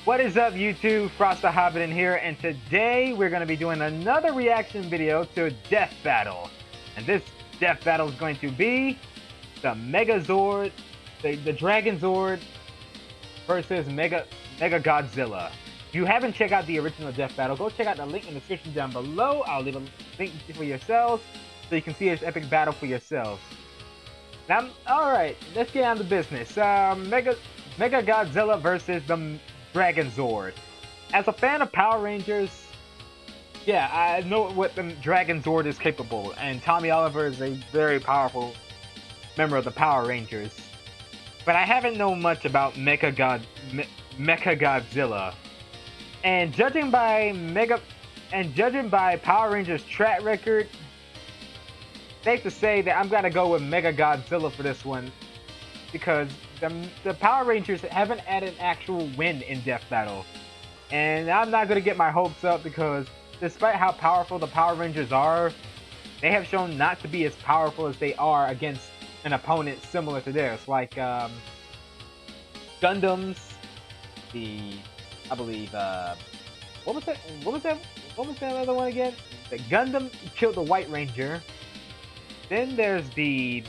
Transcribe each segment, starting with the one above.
What is up, YouTube? Frost the Hobidon here, and today we're going to be doing another reaction video to Death Battle. And this Death Battle is going to be the MechaZord, the Dragonzord versus MechaGodzilla. If you haven't checked out the original Death Battle, go check out the link in the description down below. I'll leave a link for yourselves so you can see this epic battle for yourselves. Now, alright, let's get on to business. MechaGodzilla versus the Dragonzord. As a fan of Power Rangers, yeah, I know what the Dragonzord is capable, and Tommy Oliver is a very powerful member of the Power Rangers. But I haven't known much about MechaGodzilla. And judging by Power Rangers' track record, safe to say that I'm gonna go with MechaGodzilla for this one, because the Power Rangers haven't had an actual win in Death Battle. And I'm not going to get my hopes up because despite how powerful the Power Rangers are, they have shown not to be as powerful as they are against an opponent similar to theirs. Like Gundams, I believe, what was that other one again? The Gundam killed the White Ranger. Then there's the...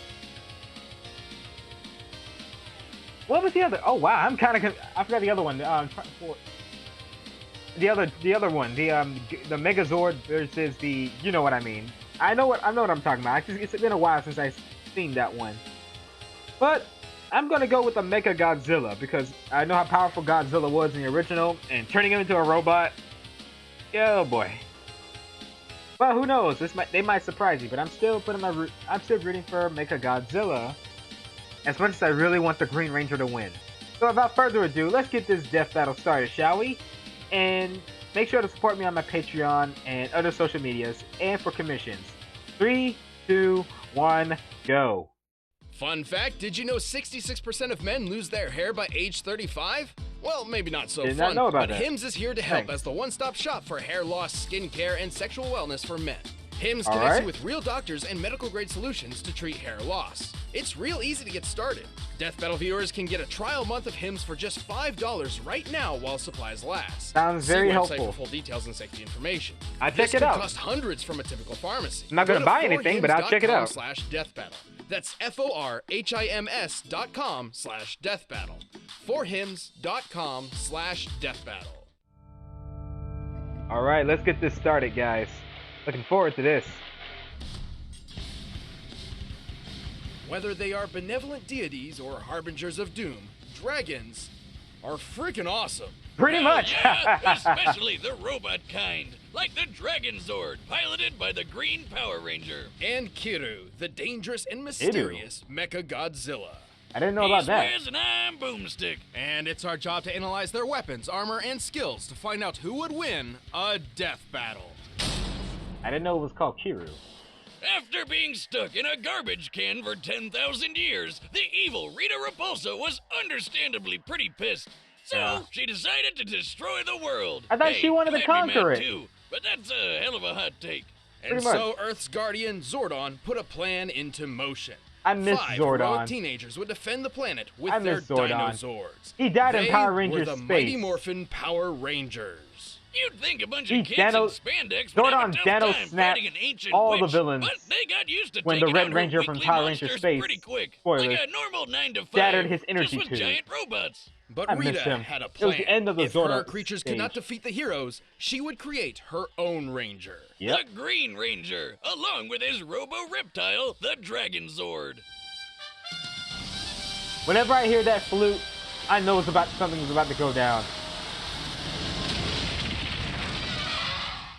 What was the other? Oh wow, I forgot the other one. The other one, the MechaZord versus the, you know what I mean. I know what I'm talking about. It's been a while since I've seen that one. But I'm gonna go with the MechaGodzilla because I know how powerful Godzilla was in the original, and turning him into a robot, oh boy. Well, who knows? They might surprise you, but I'm still rooting for MechaGodzilla, as much as I really want the Green Ranger to win. So without further ado, let's get this Death Battle started, shall we? And make sure to support me on my Patreon and other social medias, and for commissions. 3, 2, 1, go. Fun fact, did you know 66% of men lose their hair by age 35? Well, maybe not so fun, but Hims is here to help as the one-stop shop for hair loss, skincare, and sexual wellness for men. Hims connects you with real doctors and medical-grade solutions to treat hair loss. It's real easy to get started. Death Battle viewers can get a trial month of Hims for just $5 right now while supplies last. Sounds very helpful. See website for full details and safety information. I'll check it out. This could cost hundreds from a typical pharmacy. I'm not going to buy anything, but I'll check it out. /deathbattle. That's FORHIMS.com/deathbattle. forhims.com/deathbattle. All right, let's get this started, guys. Looking forward to this. Whether they are benevolent deities or harbingers of doom, dragons are freaking awesome. Pretty much. Yeah, especially the robot kind, like the Dragonzord, piloted by the Green Power Ranger. And Kiru, the dangerous and mysterious MechaGodzilla. I didn't know about that. He swears and I'm Boomstick. And it's our job to analyze their weapons, armor, and skills to find out who would win a death battle. I didn't know it was called Kiru. After being stuck in a garbage can for 10,000 years, the evil Rita Repulsa was understandably pretty pissed. So she decided to destroy the world. I thought she wanted to conquer it. Too, but that's a hell of a hot take. And so Earth's guardian, Zordon, put a plan into motion. I miss Zordon. 5 heroic teenagers would defend the planet with their Dinozords. He died in Power Rangers Space. They were the Mighty Morphin Power Rangers. You'd think a bunch of kids in spandex would have a tough time fighting an ancient all witch, the villains but they got used to when taking the Red out Ranger her from weekly Power Ranger monsters Space, pretty quick, spoilers, like a normal 9 to 5, shattered his energy just with tube. giant robots. But Rita had a plan. It was the end of the if Zordon her creatures could not defeat the heroes, she would create her own Ranger. The Green Ranger, along with his robo-reptile, the Dragonzord. Whenever I hear that flute, I know something's about to go down.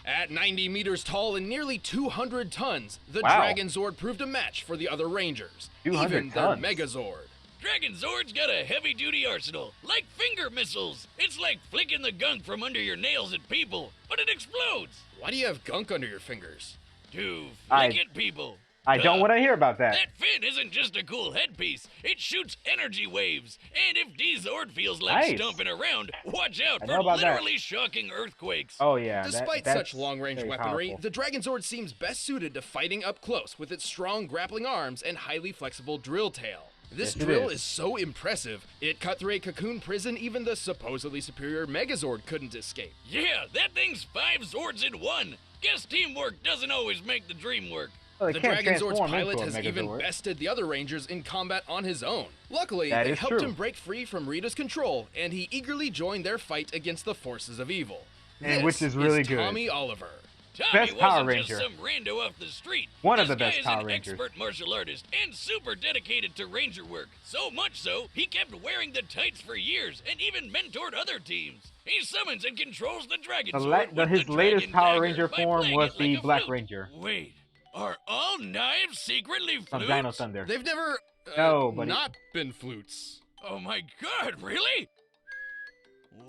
At 90 meters tall and nearly 200 tons, the Dragonzord proved a match for the other Rangers, even their MechaZord. Dragonzord's got a heavy-duty arsenal, like finger missiles. It's like flicking the gunk from under your nails at people, but it explodes. Why do you have gunk under your fingers? To flick at people. I don't want to hear about that. That fin isn't just a cool headpiece. It shoots energy waves. And if D-Zord feels like stomping around, watch out for literally shocking earthquakes. Oh, yeah. Despite such long-range weaponry, the Dragonzord seems best suited to fighting up close with its strong grappling arms and highly flexible drill tail. This drill is so impressive, it cut through a cocoon prison even the supposedly superior Megazord couldn't escape. Yeah, that thing's 5 Zords in one. Guess teamwork doesn't always make the dream work. Well, the Dragonzord's pilot has even bested the other Rangers in combat on his own. Luckily, they helped him break free from Rita's control, and he eagerly joined their fight against the forces of evil. And which is really good. Tommy Oliver. Tommy best Power Ranger. Just some rando off the street. One of the best Power Rangers. This guy is an expert martial artist and super dedicated to ranger work. So much so, he kept wearing the tights for years and even mentored other teams. He summons and controls the Dragonzord. His latest Power Ranger form was the Black Ranger. Wait, are all knives secretly flutes? From Dino Thunder. They've never not been flutes. Oh my god, really?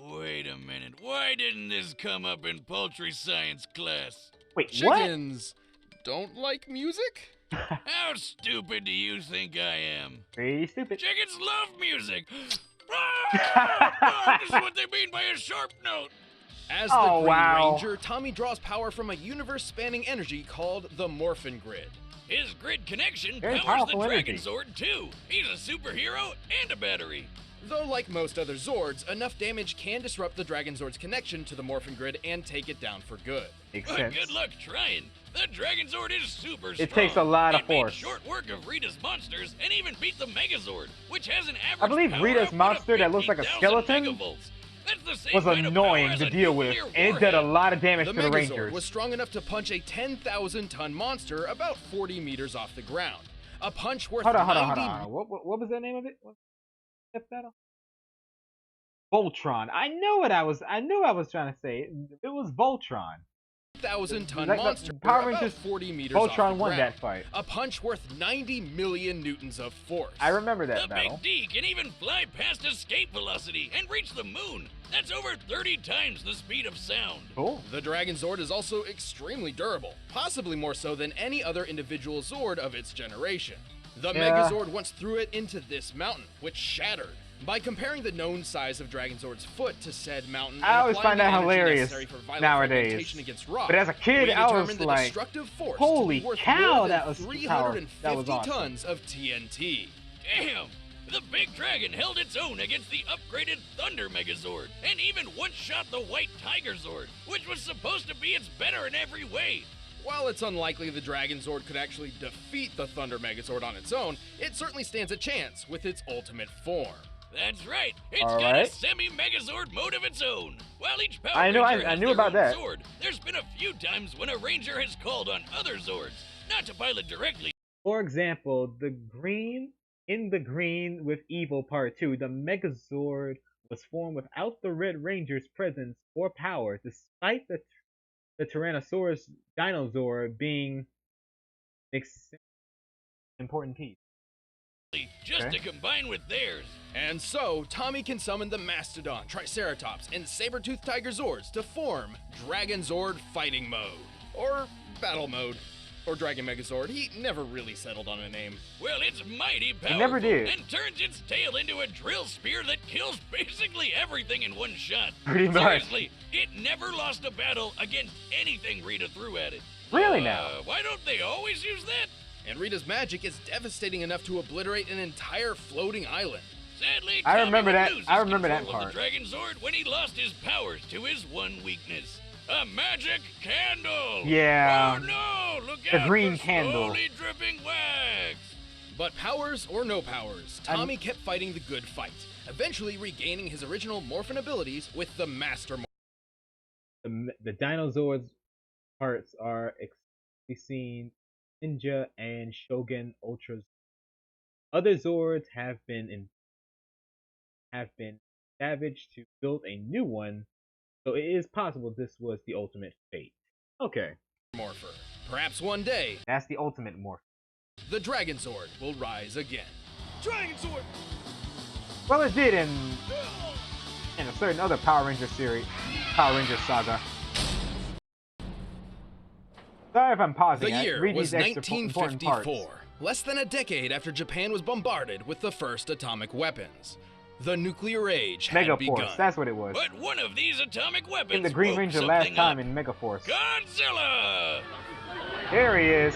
Wait a minute, why didn't this come up in poultry science class? Wait, Chickens don't like music? How stupid do you think I am? Pretty stupid. Chickens love music! Ah! This is what they mean by a sharp note! As the Green Ranger, Tommy draws power from a universe-spanning energy called the Morphin Grid. His grid connection powers the Dragonzord, too. He's a superhero and a battery. Though, like most other Zords, enough damage can disrupt the Dragonzord's connection to the Morphin Grid and take it down for good. But good luck trying. The Dragonzord is super strong. It takes a lot of force. It made short work of Rita's monsters and even beat the Megazord, which has an average I believe Rita's monster that looks like a skeleton was annoying to deal with, and it did a lot of damage to the Rangers. The Megazord was strong enough to punch a 10,000-ton monster about 40 meters off the ground. A punch worth Hold on. What was the name of it? Voltron. I knew I was trying to say. It was Voltron. 1,000-ton monster, Power about Rangers 40 meters Voltron off the won ground. that fight. A punch worth 90 million newtons of force. I remember that The battle. Big D can even fly past escape velocity and reach the moon. That's over 30 times the speed of sound. Cool. The Dragonzord is also extremely durable, possibly more so than any other individual Zord of its generation. The Megazord once threw it into this mountain, which shattered. By comparing the known size of Dragonzord's foot to said mountain, I always find that hilarious nowadays. Against rock, but as a kid, I was like, "Holy cow, that was 350 awesome. tons of TNT." Damn! The big dragon held its own against the upgraded Thunder Megazord, and even one-shot the White Tiger Zord, which was supposed to be its better in every way. While it's unlikely the Dragonzord could actually defeat the Thunder Megazord on its own, it certainly stands a chance with its ultimate form. That's right. It's got a semi-Megazord mode of its own. While each Power I Ranger knew about that. Zord, there's been a few times when a Ranger has called on other Zords, not to pilot directly. For example, in the Green with Evil Part 2, the Megazord was formed without the Red Ranger's presence or power, despite the Tyrannosaurus Dinozord being an important piece. Just to combine with theirs. And so, Tommy can summon the Mastodon, Triceratops, and Saber-Toothed Tiger Zords to form Dragonzord Fighting Mode. Or Battle Mode. Or Dragon Megazord. He never really settled on a name. Well, it's mighty powerful. He never did. And turns its tail into a drill spear that kills basically everything in one shot. Pretty much. Seriously, it never lost a battle against anything Rita threw at it. Really now? Why don't they always use that? And Rita's magic is devastating enough to obliterate an entire floating island. Sadly, I remember that The part. Dragonzord when he lost his powers to his one weakness. A magic candle! Yeah. Oh no! Look the out green for candle. slowly dripping wax! But powers or no powers, Tommy kept fighting the good fight, eventually regaining his original Morphin abilities with the Master Morphin. The Dinozord's parts are exclusively seen in Ninja and Shogun Ultras. Other Zords have been savaged to build a new one. So it is possible this was the ultimate fate. Okay. Morpher. Perhaps one day, that's the ultimate morph. The Dragonzord will rise again. Dragonzord! Well, it did in a certain other Power Ranger series, Power Ranger saga. Sorry if I'm pausing. The year was 1954, less than a decade after Japan was bombarded with the first atomic weapons. The nuclear age had begun. Megaforce, that's what it was. But one of these atomic weapons in the Green Ranger last time in Megaforce. Godzilla! There he is.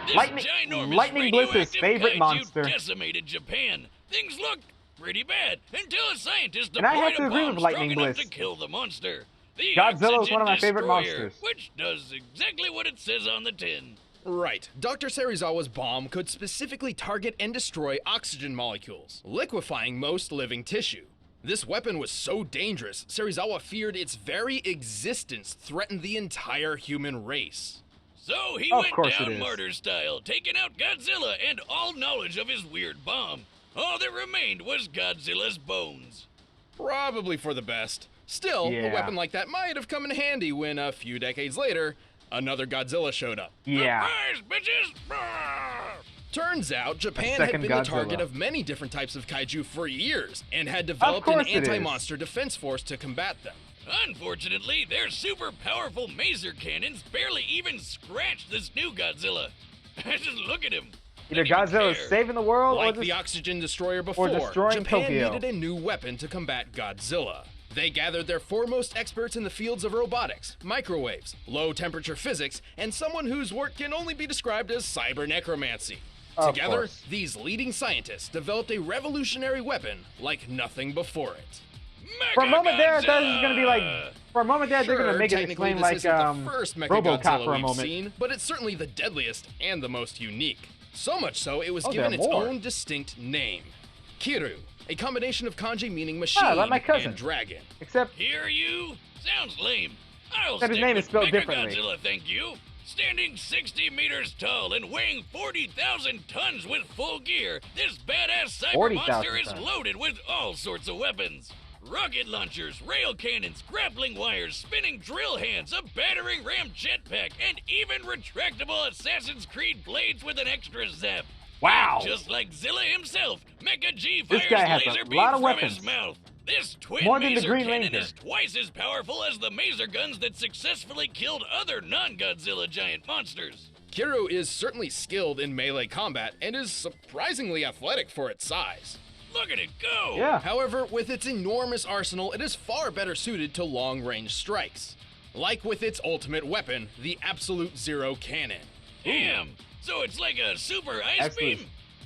This Lightning Bliss's favorite monster. Decimated Japan. Things looked pretty bad until a scientist and I have deployed to agree a bomb with Lightning strong enough Bliss. to kill the monster. The Godzilla is one of my Oxygen favorite Destroyer, monsters. which does exactly what it says on the tin. Right. Dr. Serizawa's bomb could specifically target and destroy oxygen molecules, liquefying most living tissue. This weapon was so dangerous, Serizawa feared its very existence threatened the entire human race. So he went down martyr style, taking out Godzilla and all knowledge of his weird bomb. All that remained was Godzilla's bones. Probably for the best. Still, a weapon like that might have come in handy when, a few decades later, another Godzilla showed up. Yeah. Surprise, bitches! Turns out, Japan had been the target of many different types of kaiju for years, and had developed an anti-monster defense force to combat them. Unfortunately, their super powerful maser cannons barely even scratched this new Godzilla. Just look at him. Either Godzilla is saving the world, like the Oxygen Destroyer before, Japan needed a new weapon to combat Godzilla. They gathered their foremost experts in the fields of robotics, microwaves, low-temperature physics, and someone whose work can only be described as cyber necromancy. Together, these leading scientists developed a revolutionary weapon like nothing before it. For a moment there, I thought it was going to be like... For a moment there, they're going to make it explain like the first RoboCop for a we've moment. Seen, but it's certainly the deadliest and the most unique. So much so, it was given its own distinct name. Kiru, a combination of kanji meaning machine and dragon. Except... Hear you? Sounds lame. I'll his name is spelled differently. Godzilla, thank you. Standing 60 meters tall and weighing 40,000 tons with full gear, this badass cyber monster is loaded with all sorts of weapons. Rocket launchers, rail cannons, grappling wires, spinning drill hands, a battering ram jetpack, and even retractable Assassin's Creed blades with an extra zap. Wow! Just like Zilla himself, Mecha G fires laser beams from his mouth. This twin maser cannon is twice as powerful as the maser guns that successfully killed other non-Godzilla giant monsters. Kiru is certainly skilled in melee combat and is surprisingly athletic for its size. Look at it go! Yeah. However, with its enormous arsenal, it is far better suited to long-range strikes. Like with its ultimate weapon, the Absolute Zero Cannon. Damn! So it's like a super ice beam?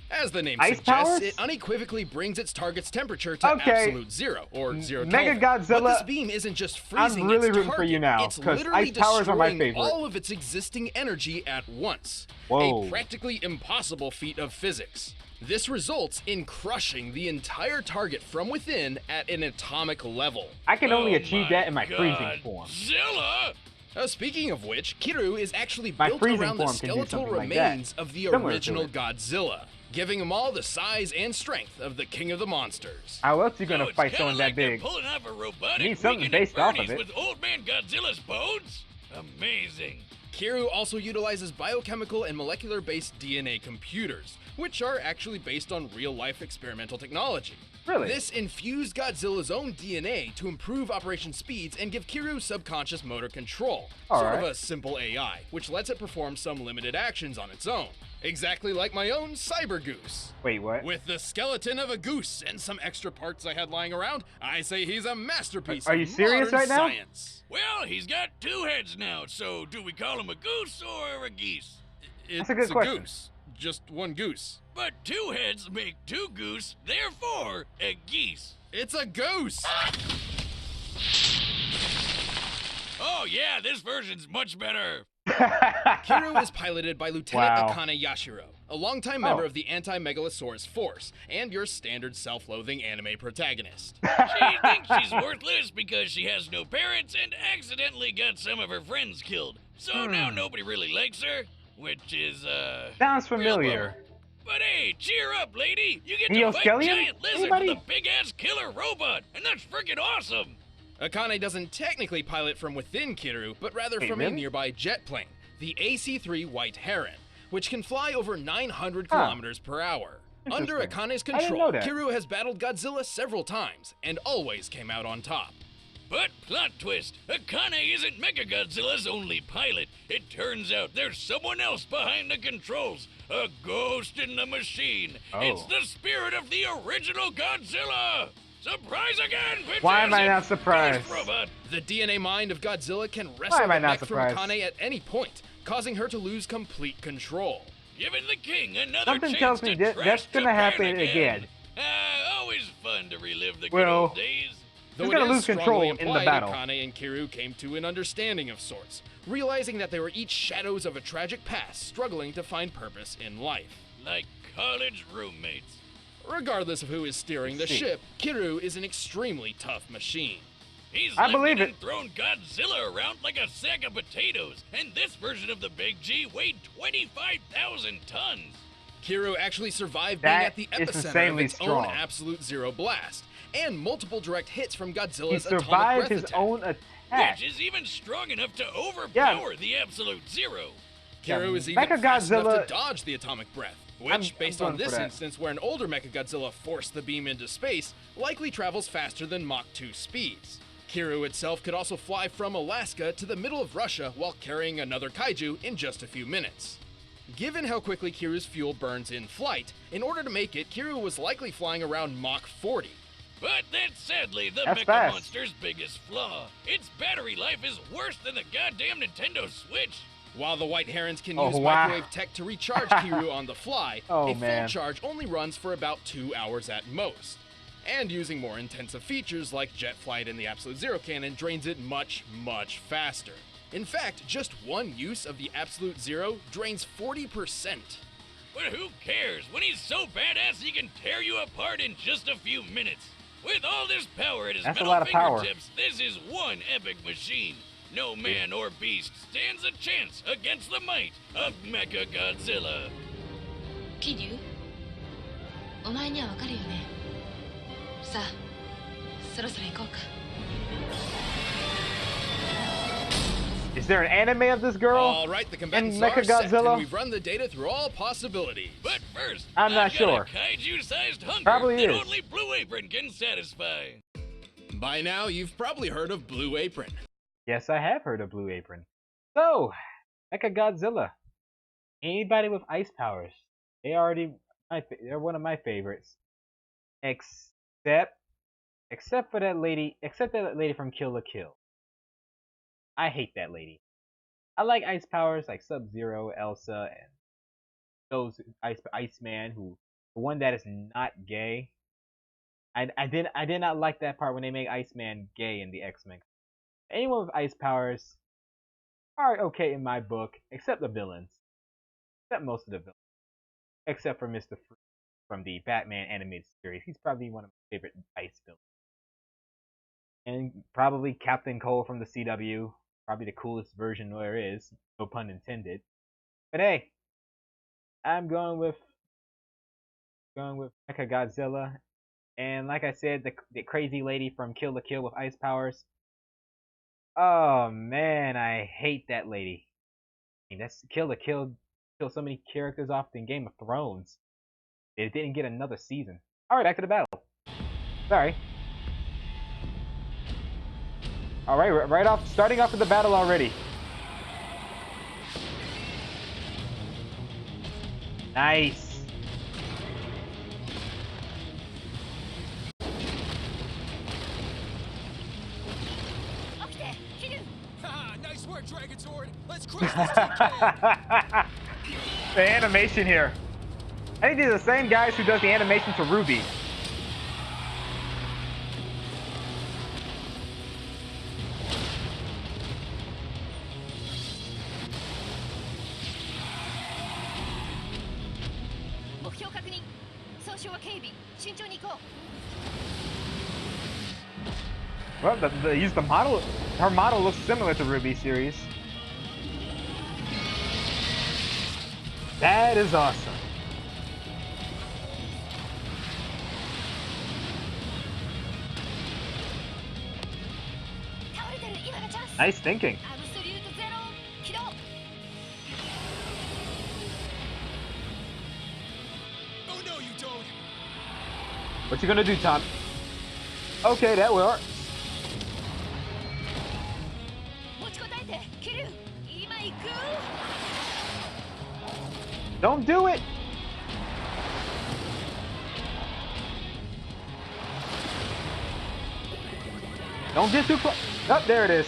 As the name suggests, it unequivocally brings its target's temperature to absolute zero, or zero Kelvin. MechaGodzilla, but this beam isn't just freezing its target, for you now, it's literally destroying all of its existing energy at once. A practically impossible feat of physics. This results in crushing the entire target from within at an atomic level. I can only achieve that in my freezing form. Zilla! Speaking of which, Kiru is actually built around the skeletal remains of the original Godzilla, giving them all the size and strength of the king of the monsters. How else are you going to fight someone that big? Pulling off a robotic you need something based off of it. With old man Godzilla's bones? Amazing. Kiru also utilizes biochemical and molecular-based DNA computers, which are actually based on real-life experimental technology. Really? This infused Godzilla's own DNA to improve operation speeds and give Kiru subconscious motor control. Sort of a simple AI, which lets it perform some limited actions on its own. Exactly like my own Cyber Goose. Wait, what? With the skeleton of a goose and some extra parts I had lying around, I say he's a masterpiece Are you serious right now? Science. Well, he's got two heads now, so do we call him a goose or a geese? It's a goose. Just one goose. But two heads make two goose, therefore a geese. It's a goose! Oh yeah, this version's much better. Kiru is piloted by Lieutenant Akane Yashiro, a longtime member of the Anti-Megalosaurus Force, and your standard self-loathing anime protagonist. She thinks she's worthless because she has no parents and accidentally got some of her friends killed. So now nobody really likes her, which is, sounds familiar. But hey, cheer up, lady! You get to fight giant lizard with a big-ass killer robot, and that's freaking awesome! Akane doesn't technically pilot from within Kiru, but rather from a nearby jet plane, the AC-3 White Heron, which can fly over 900 kilometers per hour. Under Akane's control, Kiru has battled Godzilla several times, and always came out on top. But plot twist, Akane isn't MechaGodzilla's only pilot. It turns out there's someone else behind the controls, a ghost in the machine. It's the spirit of the original Godzilla! Surprise again, bitches! Why am I not surprised? The DNA mind of Godzilla can wrestle the neck from Akane at any point, causing her to lose complete control. Giving the king another Something chance tells me to that's gonna happen again. Always fun to relive the good old days. Though he's gonna lose control in the battle. Akane and Kiryu came to an understanding of sorts, realizing that they were each shadows of a tragic past, struggling to find purpose in life. Like college roommates. Regardless of who is steering the ship, Kiryu is an extremely tough machine. He's thrown Godzilla around like a sack of potatoes, and this version of the Big G weighed 25,000 tons. Kiryu actually survived being at the epicenter of its own Absolute Zero blast, and multiple direct hits from Godzilla's atomic breath his attack. Own attack. Which is even strong enough to overpower the Absolute Zero. Kiryu is even fast enough to dodge the atomic breath, which, based on this instance where an older MechaGodzilla forced the beam into space, likely travels faster than Mach 2 speeds. Kiryu itself could also fly from Alaska to the middle of Russia while carrying another kaiju in just a few minutes. Given how quickly Kiryu's fuel burns in flight, in order to make it, Kiryu was likely flying around Mach 40. But that's sadly the Mecha Monster's biggest flaw. Its battery life is worse than the goddamn Nintendo Switch. While the White Herons can use microwave tech to recharge Kiryu on the fly, a full charge only runs for about 2 hours at most. And using more intensive features like jet flight and the Absolute Zero cannon drains it much, much faster. In fact, just one use of the Absolute Zero drains 40%. But who cares when he's so badass he can tear you apart in just a few minutes? With all this power at his metal fingertips, this is one epic machine. No man or beast stands a chance against the might of MechaGodzilla. Kiryu, お前にはわかるよね。さあ、そろそろ行こうか。Is there an anime of this girl? All right, the combatants are set, and we've run the data through all possibilities. But first, I'm not sure. A kaiju-sized hunger probably that is. Only Blue Apron can satisfy. By now, you've probably heard of Blue Apron. Yes, I have heard of Blue Apron. So, MechaGodzilla. Anybody with ice powers? They're one of my favorites. Except for that lady. Except that lady from Kill la Kill. I hate that lady. I like ice powers like Sub-Zero, Elsa, and those Iceman, the one that is not gay. I did not like that part when they make Iceman gay in the X-Men. Anyone with ice powers are okay in my book, except the villains. Except most of the villains. Except for Mr. Freeze from the Batman animated series. He's probably one of my favorite ice villains. And probably Captain Cole from the CW. Probably the coolest version there is. No pun intended. But hey, I'm going with MechaGodzilla. And like I said, the crazy lady from Kill la Kill with ice powers. Oh man, I hate that lady. I mean, that's Kill la Kill killed so many characters off in Game of Thrones. It didn't get another season. Alright, back to the battle. Sorry. Alright, starting off with the battle already. Nice. Nice work, Dragonzord. Let's crush this The animation here. I think these are the same guys who does the animation to Ruby. Well, use the model. Her model looks similar to Ruby series. That is awesome. Nice thinking. Oh no, you don't. What you gonna do, Tom? Okay, that will work. Don't do it! Don't get too close. Oh, there it is.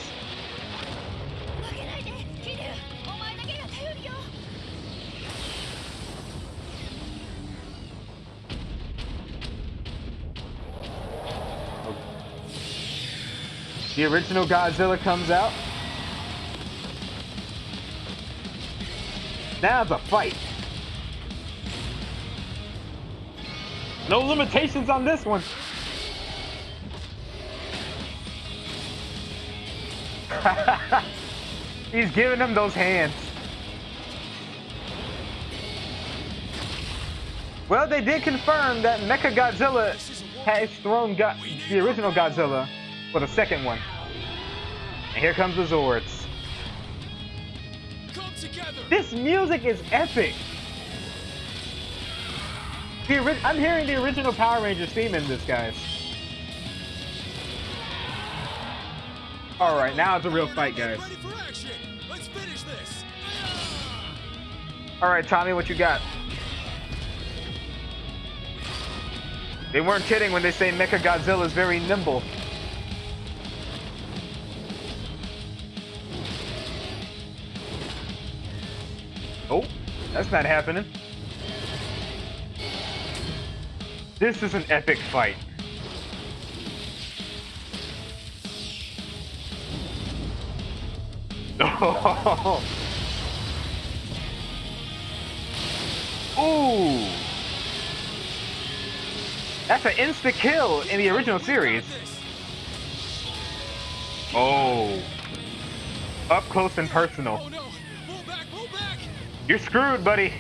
The original Godzilla comes out. Now it's a fight. No limitations on this one. He's giving him those hands. Well, they did confirm that MechaGodzilla has thrown the original Godzilla for the second one. And here comes the Zords. This music is epic. I'm hearing the original Power Rangers theme in this, guys. Alright, now it's a real fight, guys. Alright, Tommy, what you got? They weren't kidding when they say MechaGodzilla is very nimble. Oh, that's not happening. This is an epic fight. Oh. Ooh. That's an instant kill in the original series. Oh. Up close and personal. Oh, no. Pull back, pull back. You're screwed, buddy.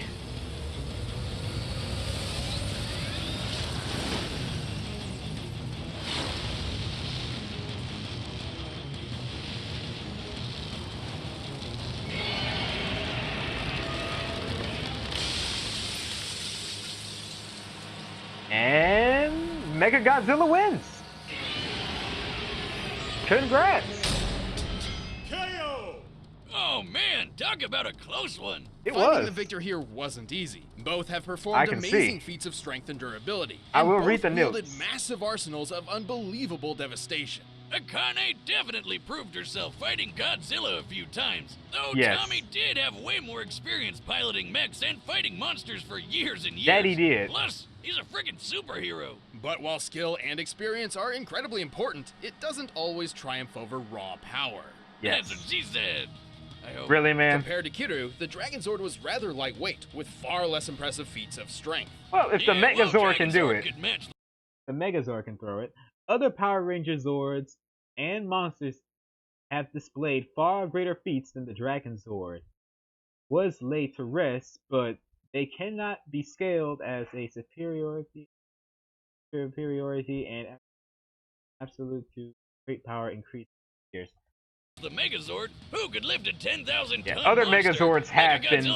And MechaGodzilla wins. Congrats. KO. Oh man, talk about a close one. Finding the victor here wasn't easy. Both have performed amazing feats of strength and durability. I will read the notes. Wielded massive arsenals of unbelievable devastation. Akane definitely proved herself fighting Godzilla a few times, though Yes. Tommy did have way more experience piloting mechs and fighting monsters for years and years. That he did. Plus, he's a friggin' superhero. But while skill and experience are incredibly important, it doesn't always triumph over raw power. Yes. That's what she said. I hope. Really, man? Compared to Kiru, the Dragonzord was rather lightweight, with far less impressive feats of strength. Well, if the Megazord can do Dragonzord it, could match the Megazord can throw it. Other Power Ranger Zords and monsters have displayed far greater feats than the Dragonzord. Was laid to rest, but they cannot be scaled as a superiority and absolute to great power increase years. the Megazord, who could lift a 10,000 ton other monster. Megazords have been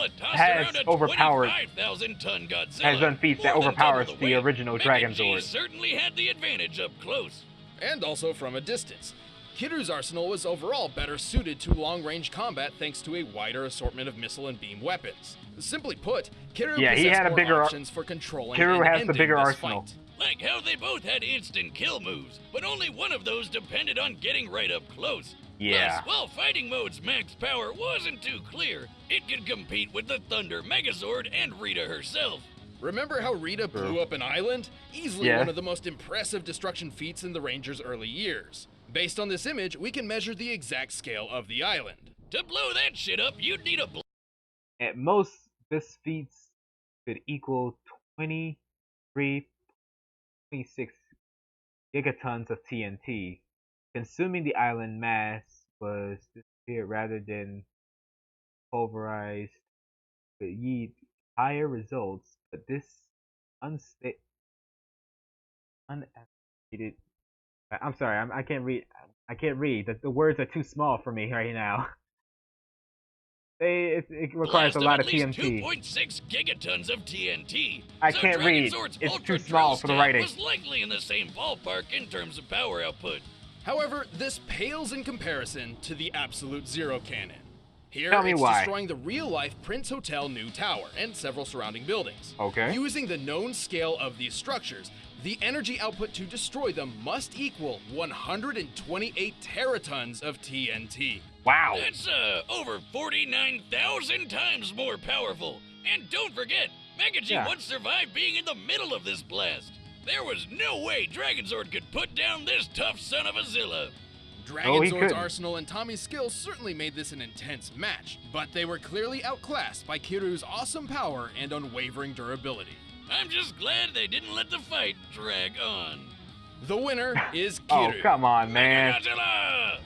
overpowered. 25,000-ton Godzilla. Has done feats that More than overpowers double the weight. original Mega Dragonzord. G certainly had the advantage up close. And also from a distance. Kiru's arsenal was overall better suited to long-range combat thanks to a wider assortment of missile and beam weapons. Simply put, Kiru possessed more options for controlling and ending this arsenal. fight. Like how they both had instant kill moves, but only one of those depended on getting right up close. Yeah. Plus, while fighting mode's max power wasn't too clear, it could compete with the Thunder Megazord and Rita herself. Remember how Rita blew up an island? Easily one of the most impressive destruction feats in the Rangers' early years. Based on this image, we can measure the exact scale of the island. To blow that shit up, you'd need a At most, this feat could equal 26 gigatons of TNT. Consuming the island mass was disappeared rather than pulverized could yield higher results, but this unactivated. I'm sorry, I can't read. I can't read. The words are too small for me right now. It requires a lot of TNT. 2.6 gigatons of TNT. I can't read. It's too small for the writing. Was likely in the same ballpark in terms of power output. However, this pales in comparison to the Absolute Zero cannon. Here, Tell me it's why. destroying the real-life Prince Hotel New Tower and several surrounding buildings. Okay. Using the known scale of these structures, the energy output to destroy them must equal 128 teratons of TNT. Wow. That's over 49,000 times more powerful. And don't forget, Mega G once survived being in the middle of this blast. There was no way Dragonzord could put down this tough son of a Zilla. Dragonzord's arsenal and Tommy's skills certainly made this an intense match, but they were clearly outclassed by Kiryu's awesome power and unwavering durability. I'm just glad they didn't let the fight drag on. The winner is Kiryu. Oh, come on, man. MechaGodzilla!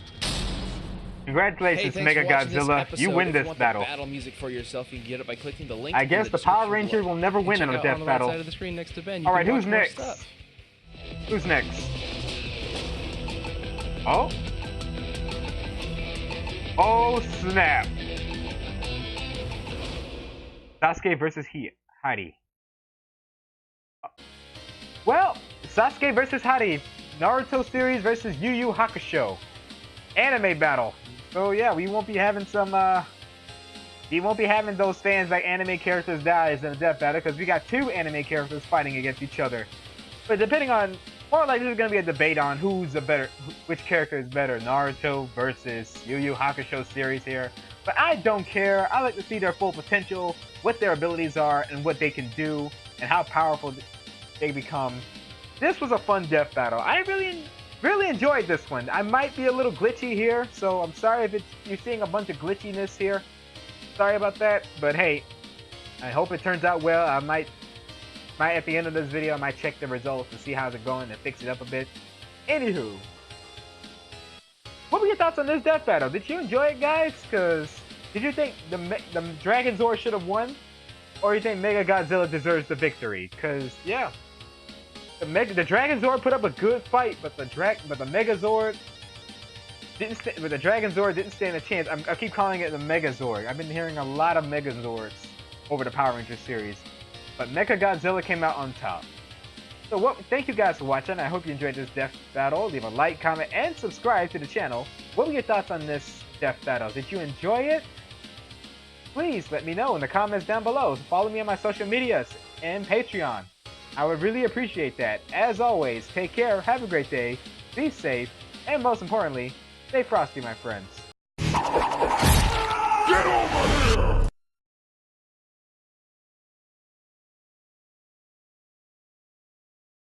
Congratulations, MechaGodzilla. You win this battle. Battle music for yourself. You can get it by clicking the link. I guess the Power Ranger will never win in a death battle. All right, who's next? Who's next? Oh? Oh, snap. Sasuke versus Hari. Well, Sasuke versus Hari. Naruto series versus Yu Yu Hakusho. Anime battle. So yeah, we won't be having those fans like anime characters dies in a death battle because we got two anime characters fighting against each other. But depending on, more like this is gonna be a debate on which character is better, Naruto versus Yu Yu Hakusho series here. But I don't care. I like to see their full potential, what their abilities are, and what they can do, and how powerful they become. This was a fun death battle. I really enjoyed this one. I might be a little glitchy here, so I'm sorry if you're seeing a bunch of glitchiness here. Sorry about that, but hey, I hope it turns out well. I might at the end of this video, I might check the results to see how's it going and fix it up a bit. Anywho, what were your thoughts on this death battle? Did you enjoy it, guys? Did you think the Dragonzord should have won? Or you think MechaGodzilla deserves the victory? Yeah. The Dragonzord put up a good fight, but the Megazord the Dragonzord didn't stand a chance. I keep calling it the Megazord. I've been hearing a lot of Megazords over the Power Rangers series, but MechaGodzilla came out on top. So thank you guys for watching. I hope you enjoyed this death battle. Leave a like, comment, and subscribe to the channel. What were your thoughts on this death battle? Did you enjoy it? Please let me know in the comments down below. Follow me on my social medias and Patreon. I would really appreciate that. As always, take care, have a great day, be safe, and most importantly, stay frosty, my friends. Get over here!